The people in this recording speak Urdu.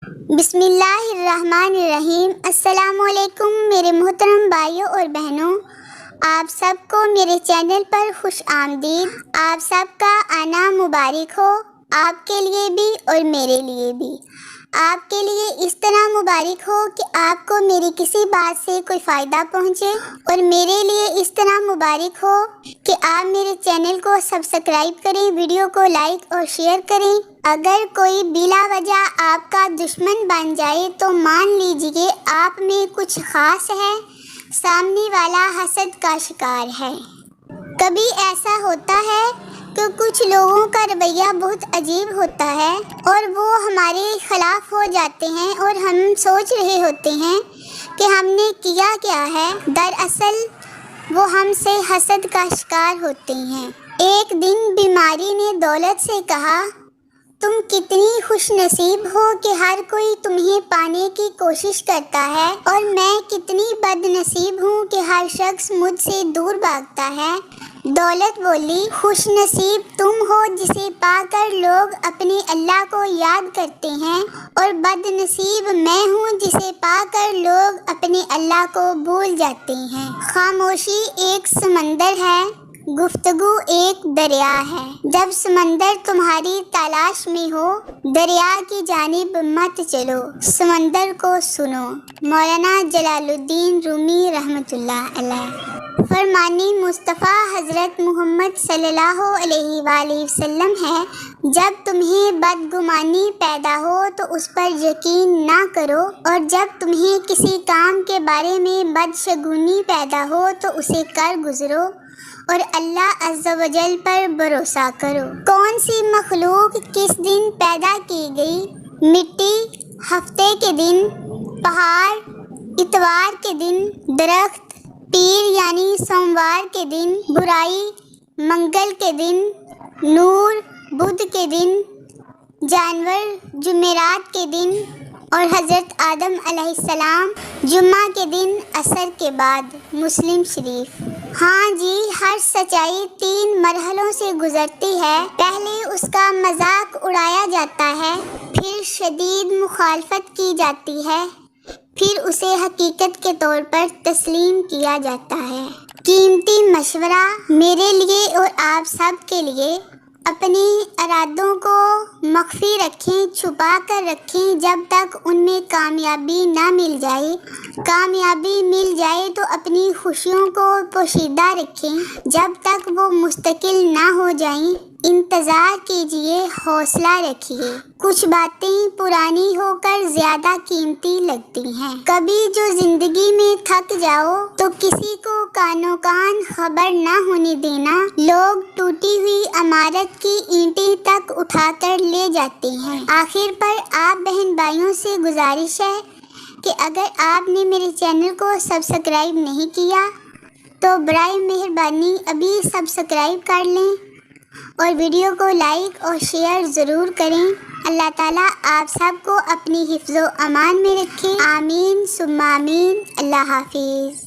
بسم اللہ الرحمن الرحیم۔ السلام علیکم میرے محترم بھائیوں اور بہنوں، آپ سب کو میرے چینل پر خوش آمدید۔ آپ سب کا آنا مبارک ہو، آپ کے لیے بھی اور میرے لیے بھی۔ آپ کے لیے اس طرح مبارک ہو کہ آپ کو میری کسی بات سے کوئی فائدہ پہنچے، اور میرے لیے اس طرح مبارک ہو کہ آپ میرے چینل کو سبسکرائب کریں، ویڈیو کو لائک اور شیئر کریں۔ اگر کوئی بلا وجہ آپ کا دشمن بن جائے تو مان لیجیے آپ میں کچھ خاص ہے، سامنے والا حسد کا شکار ہے۔ کبھی ایسا ہوتا ہے کہ کچھ لوگوں کا رویہ بہت عجیب ہوتا ہے اور وہ ہمارے خلاف ہو جاتے ہیں، اور ہم سوچ رہے ہوتے ہیں کہ ہم نے کیا کیا ہے، دراصل وہ ہم سے حسد کا شکار ہوتے ہیں۔ ایک دن بیماری نے دولت سے کہا، تم کتنی خوش نصیب ہو کہ ہر کوئی تمہیں پانے کی کوشش کرتا ہے، اور میں کتنی بد نصیب ہوں کہ ہر شخص مجھ سے دور بھاگتا ہے۔ دولت بولی، خوش نصیب تم ہو جسے پا کر لوگ اپنے اللہ کو یاد کرتے ہیں، اور بد نصیب میں ہوں جسے پا کر لوگ اپنے اللہ کو بھول جاتے ہیں۔ خاموشی ایک سمندر ہے، گفتگو ایک دریا ہے۔ جب سمندر تمہاری تلاش میں ہو، دریا کی جانب مت چلو، سمندر کو سنو۔ مولانا جلال الدین رومی رحمۃ اللہ علیہ۔ فرمان مصطفیٰ حضرت محمد صلی اللہ علیہ وآلہ وسلم ہے، جب تمہیں بدگمانی پیدا ہو تو اس پر یقین نہ کرو، اور جب تمہیں کسی کام کے بارے میں بدشگونی پیدا ہو تو اسے کر گزرو، اور اللہ عز و جل پر بھروسہ کرو۔ کون سی مخلوق کس دن پیدا کی گئی؟ مٹی ہفتے کے دن، پہاڑ اتوار کے دن، درخت پیر یعنی سوموار کے دن، برائی منگل کے دن، نور بدھ کے دن، جانور جمعرات کے دن، اور حضرت آدم علیہ السلام جمعہ کے دن عصر کے بعد۔ مسلم شریف۔ ہاں جی، ہر سچائی 3 مرحلوں سے گزرتی ہے۔ پہلے اس کا مذاق اڑایا جاتا ہے، پھر شدید مخالفت کی جاتی ہے، پھر اسے حقیقت کے طور پر تسلیم کیا جاتا ہے۔ قیمتی مشورہ میرے لیے اور آپ سب کے لیے، اپنے ارادوں کو مخفی رکھیں، چھپا کر رکھیں جب تک ان میں کامیابی نہ مل جائے۔ کامیابی مل جائے تو اپنی خوشیوں کو پوشیدہ رکھیں جب تک وہ مستقل نہ ہو جائیں۔ انتظار کیجیے، حوصلہ رکھیے۔ کچھ باتیں پرانی ہو کر زیادہ قیمتی لگتی ہیں۔ کبھی جو زندگی میں تھک جاؤ تو کسی کو کانوں کان خبر نہ ہونے دینا۔ لوگ ٹوٹی ہوئی عمارت کی اینٹیں تک اٹھا کر لے جاتے ہیں۔ آخر پر آپ بہن بھائیوں سے گزارش ہے کہ اگر آپ نے میرے چینل کو سبسکرائب نہیں کیا تو برائے مہربانی ابھی سبسکرائب کر لیں، اور ویڈیو کو لائک اور شیئر ضرور کریں۔ اللہ تعالیٰ آپ سب کو اپنی حفظ و امان میں رکھے، آمین ثم آمین۔ اللہ حافظ۔